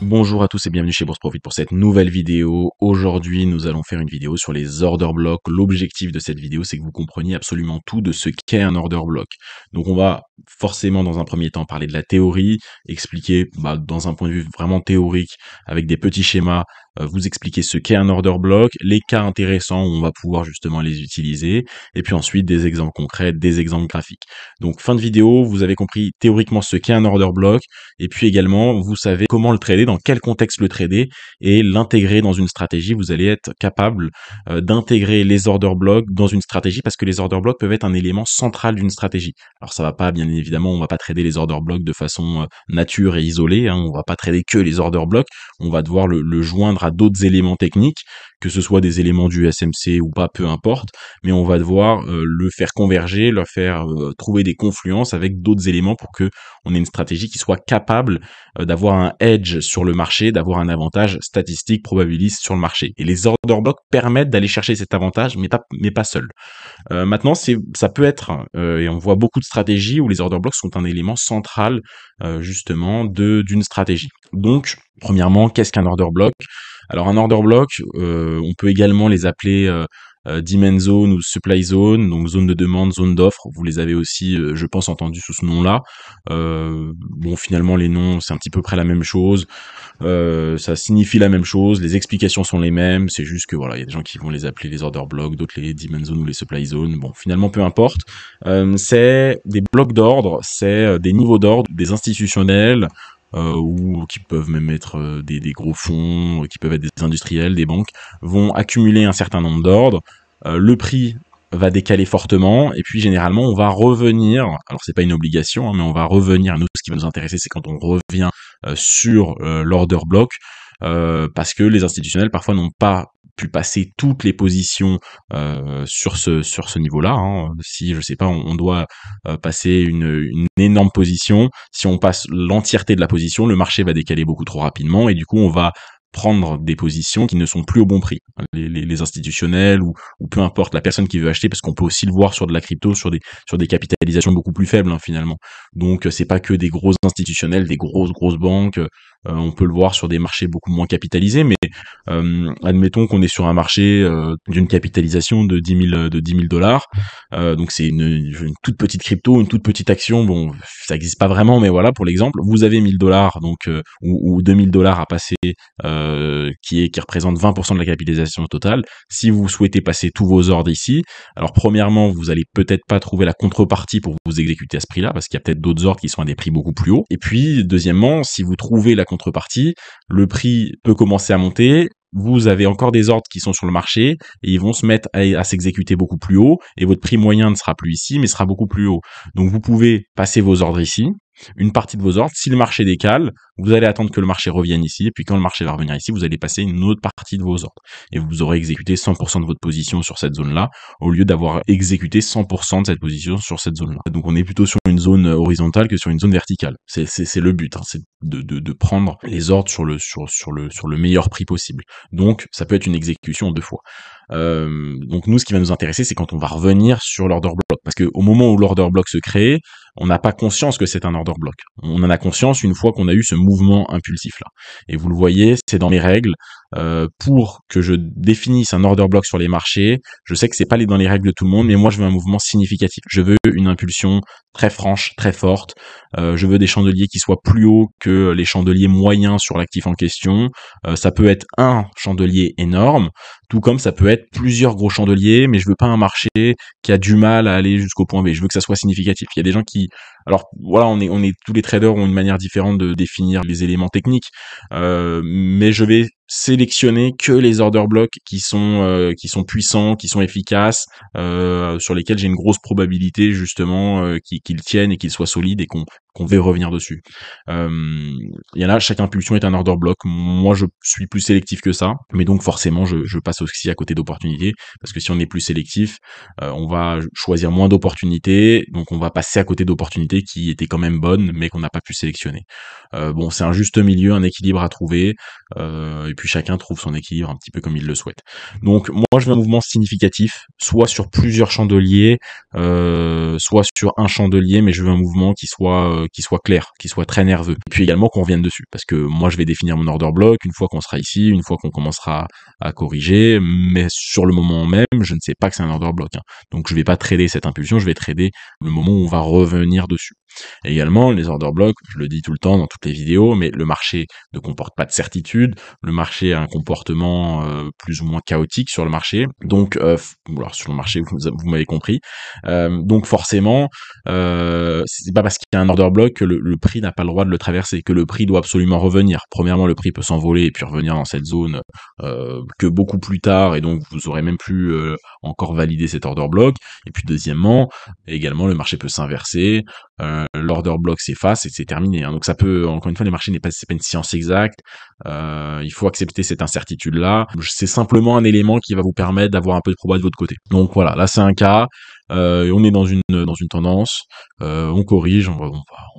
Bonjour à tous et bienvenue chez Bourse Profit pour cette nouvelle vidéo. Aujourd'hui, nous allons faire une vidéo sur les order blocks. L'objectif de cette vidéo, c'est que vous compreniez absolument tout de ce qu'est un order block. Donc on va forcément dans un premier temps parler de la théorie, expliquer dans un point de vue vraiment théorique, avec des petits schémas, vous expliquer ce qu'est un order block, les cas intéressants où on va pouvoir justement les utiliser, et puis ensuite des exemples concrets, des exemples graphiques. Donc fin de vidéo, vous avez compris théoriquement ce qu'est un order block, et puis également, vous savez comment le trader, dans quel contexte le trader et l'intégrer dans une stratégie. Vous allez être capable d'intégrer les order blocks dans une stratégie parce que les order blocks peuvent être un élément central d'une stratégie. Alors ça va pas, bien évidemment, on va pas trader les order blocks de façon nature et isolée. On va pas trader que les order blocks. On va devoir le joindre à d'autres éléments techniques, que ce soit des éléments du SMC ou pas, peu importe. Mais on va devoir le faire converger, leur faire trouver des confluences avec d'autres éléments pour que on ait une stratégie qui soit capable d'avoir un edge sur le marché, d'avoir un avantage statistique, probabiliste sur le marché. Et les order blocks permettent d'aller chercher cet avantage, mais pas seul. Maintenant, ça peut être, et on voit beaucoup de stratégies où les order blocks sont un élément central justement d'une stratégie. Donc, premièrement, qu'est-ce qu'un order block? Alors un order block, on peut également les appeler demand zone ou supply zone, donc zone de demande, zone d'offre. Vous les avez aussi, je pense, entendus sous ce nom-là. Bon, finalement, les noms, c'est un petit peu près la même chose. Ça signifie la même chose. Les explications sont les mêmes. C'est juste que voilà, il y a des gens qui vont les appeler les order blocks, d'autres les demand zone ou les supply zone. Bon, finalement, peu importe. C'est des blocs d'ordre, c'est des niveaux d'ordre, des institutionnels. Ou qui peuvent même être des gros fonds, qui peuvent être des industriels, des banques, vont accumuler un certain nombre d'ordres. Le prix va décaler fortement, et puis généralement on va revenir, alors c'est pas une obligation, mais on va revenir, nous ce qui va nous intéresser c'est quand on revient sur l'order block, parce que les institutionnels parfois n'ont pas pu passer toutes les positions sur ce niveau-là. Si je sais pas, on doit passer une énorme position. Si on passe l'entièreté de la position, le marché va décaler beaucoup trop rapidement et du coup on va prendre des positions qui ne sont plus au bon prix. Les institutionnels ou peu importe la personne qui veut acheter, parce qu'on peut aussi le voir sur de la crypto, sur des capitalisations beaucoup plus faibles finalement. Donc c'est pas que des gros institutionnels, des grosses banques. On peut le voir sur des marchés beaucoup moins capitalisés, mais admettons qu'on est sur un marché d'une capitalisation de 10 000 dollars. Donc c'est une toute petite crypto, une toute petite action. Bon, ça n'existe pas vraiment, mais voilà pour l'exemple. Vous avez 1 000 dollars donc ou 2 000 dollars à passer, qui représente 20% de la capitalisation totale. Si vous souhaitez passer tous vos ordres ici, alors premièrement, vous allez peut-être pas trouver la contrepartie pour vous exécuter à ce prix-là, parce qu'il y a peut-être d'autres ordres qui sont à des prix beaucoup plus hauts. Et puis, deuxièmement, si vous trouvez la contrepartie, le prix peut commencer à monter. Vous avez encore des ordres qui sont sur le marché et ils vont se mettre à s'exécuter beaucoup plus haut et votre prix moyen ne sera plus ici mais sera beaucoup plus haut. Donc vous pouvez passer vos ordres ici, une partie de vos ordres. Si le marché décale, vous allez attendre que le marché revienne ici et puis quand le marché va revenir ici, vous allez passer une autre partie de vos ordres et vous aurez exécuté 100% de votre position sur cette zone-là au lieu d'avoir exécuté 100% de cette position sur cette zone-là. Donc on est plutôt sur une zone horizontale que sur une zone verticale. C'est le but, c'est de prendre les ordres sur le meilleur prix possible. Donc ça peut être une exécution en deux fois. Donc nous, ce qui va nous intéresser, c'est quand on va revenir sur l'order block, parce que au moment où l'order block se crée, on n'a pas conscience que c'est un order block. On en a conscience une fois qu'on a eu ce mouvement impulsif là. Et vous le voyez, c'est dans mes règles. Pour que je définisse un order block sur les marchés, je sais que c'est pas dans les règles de tout le monde, mais moi je veux un mouvement significatif. Je veux une impulsion très franche, très forte. Je veux des chandeliers qui soient plus hauts que les chandeliers moyens sur l'actif en question. Ça peut être un chandelier énorme, tout comme ça peut être plusieurs gros chandeliers, mais je veux pas un marché qui a du mal à aller jusqu'au point B. Je veux que ça soit significatif. Il y a des gens qui, alors voilà, tous les traders ont une manière différente de définir les éléments techniques, mais je vais sélectionner que les order blocks qui sont puissants, qui sont efficaces, sur lesquels j'ai une grosse probabilité justement qu'ils tiennent et qu'ils soient solides et qu'on va revenir dessus. Il y en a, chaque impulsion est un order block. Moi, je suis plus sélectif que ça, mais donc forcément, je passe aussi à côté d'opportunités, parce que si on est plus sélectif, on va choisir moins d'opportunités, donc on va passer à côté d'opportunités qui étaient quand même bonnes, mais qu'on n'a pas pu sélectionner. Bon, c'est un juste milieu, un équilibre à trouver, et puis chacun trouve son équilibre un petit peu comme il le souhaite. Donc moi je veux un mouvement significatif, soit sur plusieurs chandeliers, soit sur un chandelier, mais je veux un mouvement qui soit clair, qui soit très nerveux. Et puis également qu'on revienne dessus, parce que moi je vais définir mon order block une fois qu'on sera ici, une fois qu'on commencera à corriger, mais sur le moment même, je ne sais pas que c'est un order block. Donc je vais pas trader cette impulsion, je vais trader le moment où on va revenir dessus. Et également, les order blocks, je le dis tout le temps dans toutes les vidéos, mais le marché ne comporte pas de certitude, le marché a un comportement plus ou moins chaotique sur le marché, donc alors sur le marché, vous m'avez compris, donc forcément, c'est pas parce qu'il y a un order block que le prix n'a pas le droit de le traverser, que le prix doit absolument revenir. Premièrement, le prix peut s'envoler et puis revenir dans cette zone que beaucoup plus tard, et donc vous aurez même plus encore validé cet order block. Et puis deuxièmement, également le marché peut s'inverser, l'order block s'efface et c'est terminé. Donc ça peut, encore une fois, les marchés c'est pas une science exacte. Il faut accepter cette incertitude là. C'est simplement un élément qui va vous permettre d'avoir un peu de proba de votre côté. Donc voilà, là c'est un cas. On est dans une tendance, on corrige,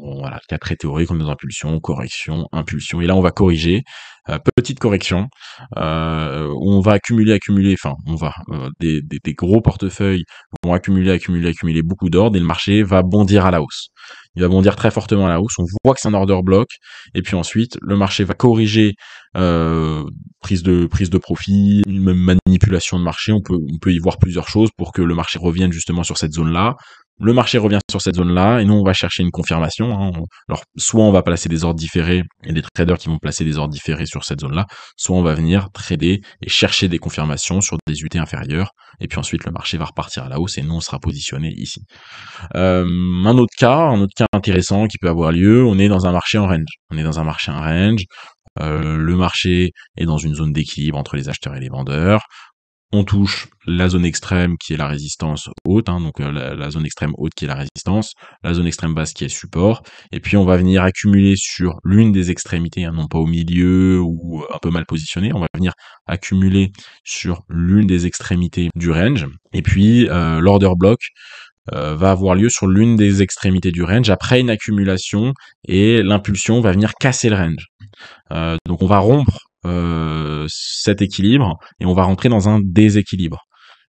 voilà, cas très théorique, on est dans impulsion, correction, impulsion, et là on va corriger, petite correction, où on va accumuler, enfin des gros portefeuilles vont accumuler beaucoup d'ordres et le marché va bondir à la hausse. Il va bondir très fortement à la hausse, on voit que c'est un order block, et puis ensuite le marché va corriger, prise de profit, même manipulation de marché, on peut y voir plusieurs choses pour que le marché revienne justement sur cette zone-là. Le marché revient sur cette zone-là, et nous on va chercher une confirmation. Alors soit on va placer des ordres différés, et des traders qui vont placer des ordres différés sur cette zone-là, soit on va venir trader et chercher des confirmations sur des UT inférieures, et puis ensuite le marché va repartir à la hausse, et nous on sera positionné ici. Un autre cas intéressant qui peut avoir lieu, on est dans un marché en range. Le marché est dans une zone d'équilibre entre les acheteurs et les vendeurs. On touche la zone extrême qui est la résistance haute, donc la zone extrême haute qui est la résistance, la zone extrême basse qui est support, et puis on va venir accumuler sur l'une des extrémités, non pas au milieu ou un peu mal positionné, on va venir accumuler sur l'une des extrémités du range, et puis l'order block va avoir lieu sur l'une des extrémités du range après une accumulation, et l'impulsion va venir casser le range. Donc on va rompre cet équilibre et on va rentrer dans un déséquilibre.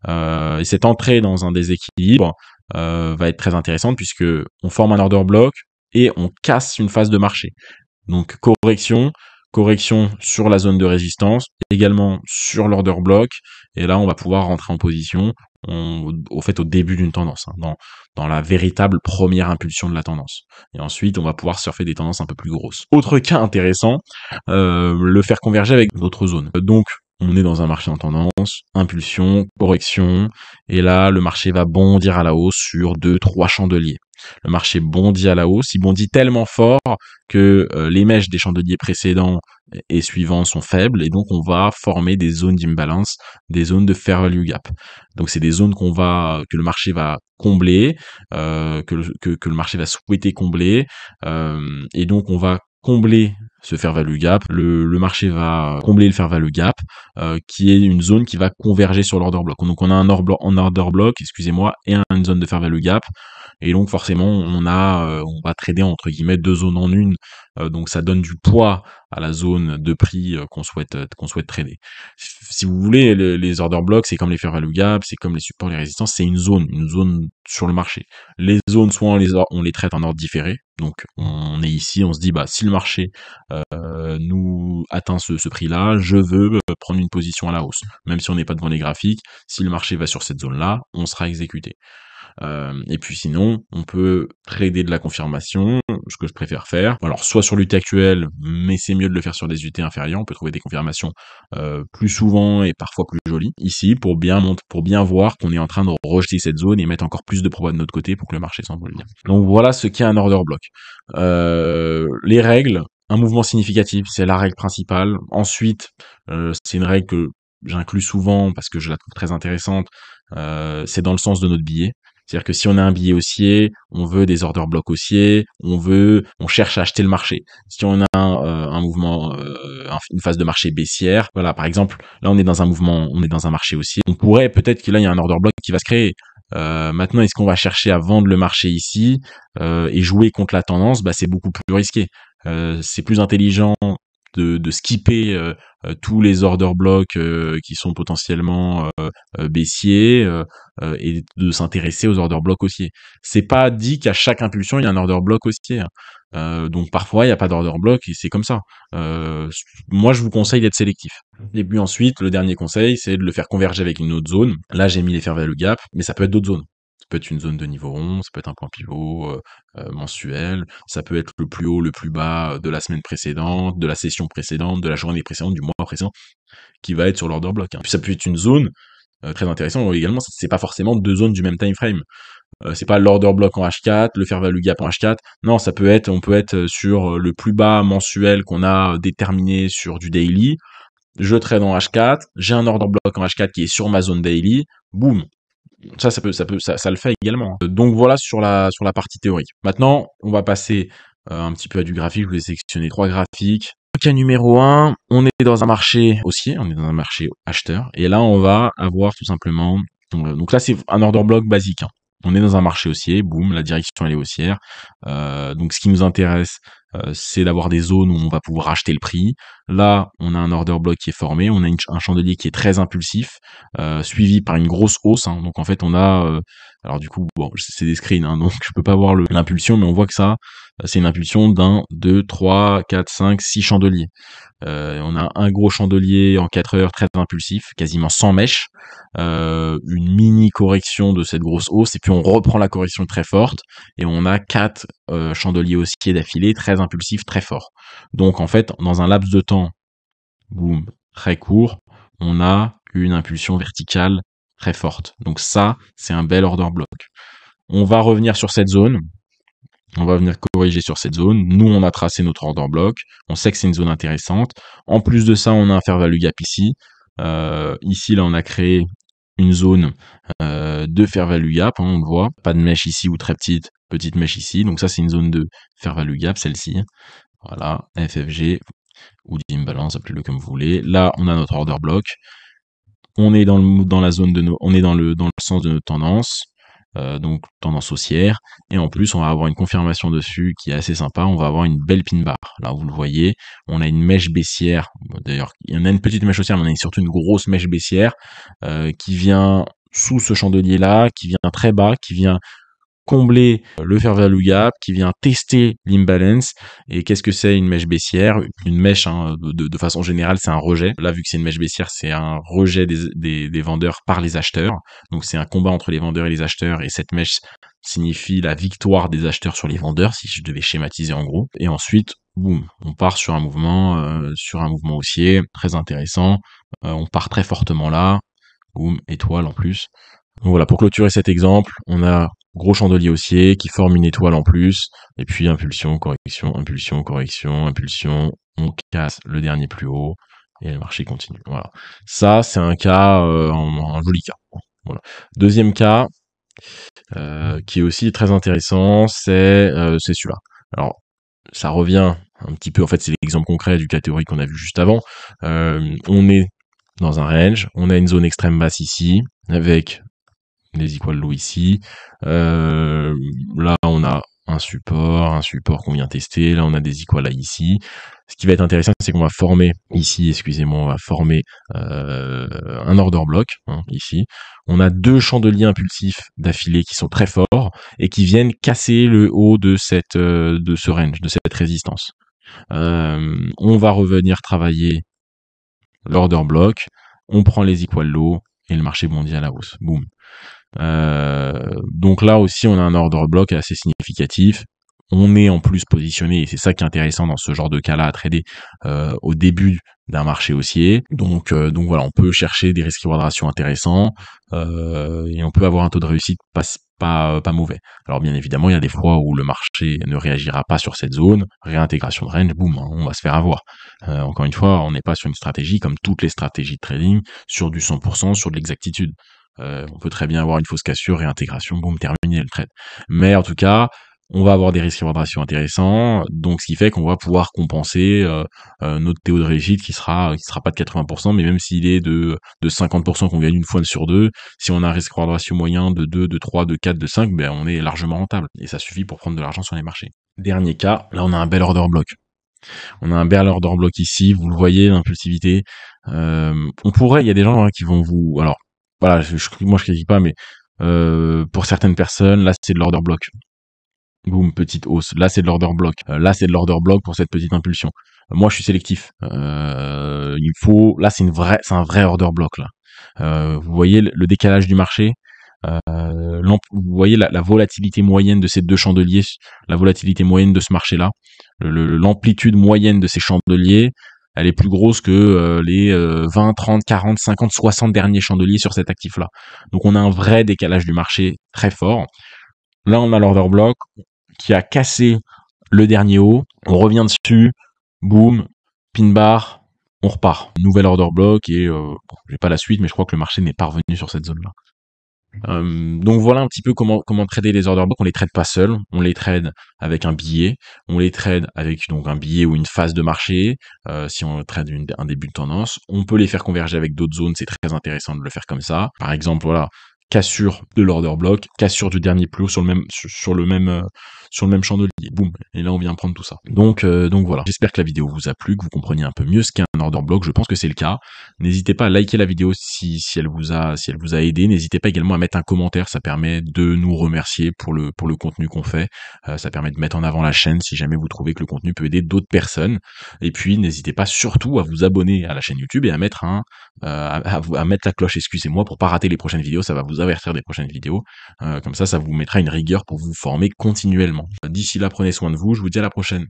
Et cette entrée dans un déséquilibre va être très intéressante puisque on forme un order block et on casse une phase de marché. Donc correction sur la zone de résistance, également sur l'order block, et là on va pouvoir rentrer en position au début d'une tendance, dans la véritable première impulsion de la tendance. Et ensuite on va pouvoir surfer des tendances un peu plus grosses. Autre cas intéressant, le faire converger avec d'autres zones. Donc on est dans un marché en tendance, impulsion, correction, et là le marché va bondir à la hausse sur 2-3 chandeliers. Le marché bondit à la hausse, il bondit tellement fort que les mèches des chandeliers précédents et suivants sont faibles, et donc on va former des zones d'imbalance, des zones de fair value gap. Donc c'est des zones que le marché va combler, que le marché va souhaiter combler, et donc on va combler ce fair value gap, le marché va combler le fair value gap, qui est une zone qui va converger sur l'order block. Donc on a un order block, et une zone de fair value gap, et donc forcément on va trader entre guillemets deux zones en une, donc ça donne du poids à la zone de prix qu'on souhaite trader. Si vous voulez, les order blocks, c'est comme les fair value gap, c'est comme les supports, les résistances, c'est une zone sur le marché. Les zones, soit on les traite en ordre différé, donc on est ici, on se dit si le marché nous atteint ce prix-là, je veux prendre une position à la hausse. Même si on n'est pas devant les graphiques, si le marché va sur cette zone-là, on sera exécuté. Et puis sinon, on peut trader de la confirmation, ce que je préfère faire. Alors soit sur l'UT actuel, mais c'est mieux de le faire sur des UT inférieurs. On peut trouver des confirmations plus souvent et parfois plus jolies. Ici, pour bien voir qu'on est en train de rejeter cette zone et mettre encore plus de probas de notre côté pour que le marché s'envole bien. Donc voilà ce qu'est un order block. Les règles. Un mouvement significatif, c'est la règle principale. Ensuite, c'est une règle que j'inclus souvent parce que je la trouve très intéressante. C'est dans le sens de notre billet. C'est-à-dire que si on a un billet haussier, on veut des order blocks haussiers, on cherche à acheter le marché. Si on a un mouvement, une phase de marché baissière, voilà, par exemple, là on est dans un marché haussier. On pourrait peut-être que là il y a un order block qui va se créer. Maintenant, est-ce qu'on va chercher à vendre le marché ici et jouer contre la tendance? C'est beaucoup plus risqué. C'est plus intelligent de skipper tous les order blocks qui sont potentiellement baissiers et de s'intéresser aux order blocks haussiers. C'est pas dit qu'à chaque impulsion il y a un order block haussier, hein. Donc parfois il n'y a pas d'order block et c'est comme ça. Euh, Moi je vous conseille d'être sélectif. Et puis ensuite le dernier conseil c'est de le faire converger avec une autre zone. Là j'ai mis les fair value gap, mais ça peut être d'autres zones. Ça peut être une zone de niveau rond, ça peut être un point pivot mensuel, ça peut être le plus haut, le plus bas de la semaine précédente, de la session précédente, de la journée précédente, du mois précédent, qui va être sur l'order block, hein. Puis ça peut être une zone très intéressante également, c'est pas forcément deux zones du même time frame. C'est pas l'order block en H4, le fair value gap en H4. Non, ça peut être, on peut être sur le plus bas mensuel qu'on a déterminé sur du daily. Je trade en H4, j'ai un order block en H4 qui est sur ma zone daily. Boum. Ça le fait également. Donc voilà sur la partie théorique. Maintenant, on va passer un petit peu à du graphique. Je vais sélectionner 3 graphiques. Cas numéro 1, on est dans un marché haussier, on est dans un marché acheteur, et là on va avoir tout simplement, donc là c'est un order block basique, hein. On est dans un marché haussier, boum, la direction elle est haussière. Donc ce qui nous intéresse, c'est d'avoir des zones où on va pouvoir acheter le prix. Là, on a un order block qui est formé, on a un chandelier qui est très impulsif, suivi par une grosse hausse, hein. Donc en fait on a, alors du coup, bon, c'est des screens, hein, donc je peux pas voir l'impulsion, mais on voit que ça, c'est une impulsion d'un, 2, 3, 4, 5, 6 chandeliers. On a un gros chandelier en 4 heures très impulsif, quasiment sans mèche, une mini correction de cette grosse hausse, et puis on reprend la correction très forte, et on a 4 chandeliers haussiers d'affilée, très impulsifs, très forts. Donc en fait, dans un laps de temps, boum, très court, on a une impulsion verticale très forte. Donc ça, c'est un bel order block. On va revenir sur cette zone. On va venir corriger sur cette zone. Nous, on a tracé notre order block. On sait que c'est une zone intéressante. En plus de ça, on a un fair value gap ici. Ici, là, on a créé une zone de fair value gap, hein, on le voit. Pas de mèche ici ou très petite mèche ici. Donc ça, c'est une zone de fair value gap, celle-ci. Voilà, FFG ou d'imbalance, appelez-le comme vous voulez. Là, on a notre order block. On est dans la zone on est dans le sens de notre tendance. Donc tendance haussière, et en plus on va avoir une confirmation dessus qui est assez sympa. On va avoir une belle pin bar, là vous le voyez, on a une mèche baissière, d'ailleurs il y en a une petite mèche haussière, mais on a surtout une grosse mèche baissière qui vient sous ce chandelier là, qui vient très bas, qui vient combler le fair value gap, qui vient tester l'imbalance. Et qu'est-ce que c'est une mèche baissière? Une mèche, hein, de façon générale, c'est un rejet. Là, vu que c'est une mèche baissière, c'est un rejet des vendeurs par les acheteurs. Donc c'est un combat entre les vendeurs et les acheteurs, et cette mèche signifie la victoire des acheteurs sur les vendeurs, si je devais schématiser en gros. Et ensuite, boum, on part sur un mouvement haussier très intéressant. On part très fortement là, boum, étoile en plus. Donc voilà, pour clôturer cet exemple, on a gros chandelier haussier qui forme une étoile en plus, et puis impulsion, correction, impulsion, correction, impulsion, on casse le dernier plus haut, et le marché continue. Voilà. Ça, c'est un cas, un joli cas. Voilà. Deuxième cas, qui est aussi très intéressant, c'est celui-là. Alors, ça revient un petit peu, en fait, c'est l'exemple concret du cas théorique qu'on a vu juste avant. On est dans un range, on a une zone extrême basse ici, avec les equal low ici. Là, on a un support qu'on vient tester. Là, on a des equal high ici. Ce qui va être intéressant, c'est qu'on va former ici, excusez-moi, on va former un order block, hein, ici. On a 2 chandeliers impulsifs d'affilée qui sont très forts et qui viennent casser le haut de ce range, de cette résistance. On va revenir travailler l'order block. On prend les equal low et le marché bondit à la hausse. Boum. Donc là aussi, on a un order block assez significatif. On est en plus positionné, et c'est ça qui est intéressant dans ce genre de cas-là à trader au début d'un marché haussier. Donc voilà, on peut chercher des risques reward ratio intéressants et on peut avoir un taux de réussite pas mauvais. Alors bien évidemment, il y a des fois où le marché ne réagira pas sur cette zone, réintégration de range, boum, hein, on va se faire avoir. Encore une fois, on n'est pas sur une stratégie comme toutes les stratégies de trading, sur du 100%, sur de l'exactitude. On peut très bien avoir une fausse cassure, réintégration, boum, terminé le trade. Mais en tout cas, on va avoir des risques reward ratio intéressants, donc ce qui fait qu'on va pouvoir compenser notre taux de réussite qui sera pas de 80%, mais même s'il est de 50% qu'on gagne une fois sur deux, si on a un risque reward ratio moyen de 2, de 3, de 4, de 5, ben on est largement rentable, et ça suffit pour prendre de l'argent sur les marchés. Dernier cas, là on a un bel order block. On a un bel order block ici, vous le voyez, l'impulsivité. On pourrait, il y a des gens qui vont vous... Alors, voilà, moi je critique pas, mais pour certaines personnes, là c'est de l'order block. Boum, petite hausse. Là c'est de l'order block. Là c'est de l'order block pour cette petite impulsion. Moi je suis sélectif. Il faut... Là c'est un vrai order block là. Vous voyez le décalage du marché. Vous voyez la volatilité moyenne de ces deux chandeliers, la volatilité moyenne de ce marché-là, l'amplitude moyenne de ces chandeliers, elle est plus grosse que les 20, 30, 40, 50, 60 derniers chandeliers sur cet actif-là. Donc on a un vrai décalage du marché très fort. Là, on a l'order block qui a cassé le dernier haut. On revient dessus, boum, pin bar, on repart. Nouvel order block et j'ai pas la suite, mais je crois que le marché n'est pas revenu sur cette zone-là. Donc voilà un petit peu comment trader les order blocks. On les trade pas seuls, on les trade avec un billet, on les trade avec donc un billet ou une phase de marché. Si on trade un début de tendance, on peut les faire converger avec d'autres zones. C'est très intéressant de le faire comme ça. Par exemple, voilà, cassure de l'order block, cassure du dernier plus haut sur le même chandelier. Boum. Et là, on vient prendre tout ça. Donc voilà. J'espère que la vidéo vous a plu, que vous compreniez un peu mieux ce qu'est un order block. Je pense que c'est le cas. N'hésitez pas à liker la vidéo si elle vous a aidé. N'hésitez pas également à mettre un commentaire. Ça permet de nous remercier pour le contenu qu'on fait. Ça permet de mettre en avant la chaîne si jamais vous trouvez que le contenu peut aider d'autres personnes. Et puis, n'hésitez pas surtout à vous abonner à la chaîne YouTube et à mettre à mettre la cloche, excusez-moi, pour pas rater les prochaines vidéos. Ça va vous avertir des prochaines vidéos. Comme ça vous mettra une rigueur pour vous former continuellement. D'ici là, prenez soin de vous. Je vous dis à la prochaine.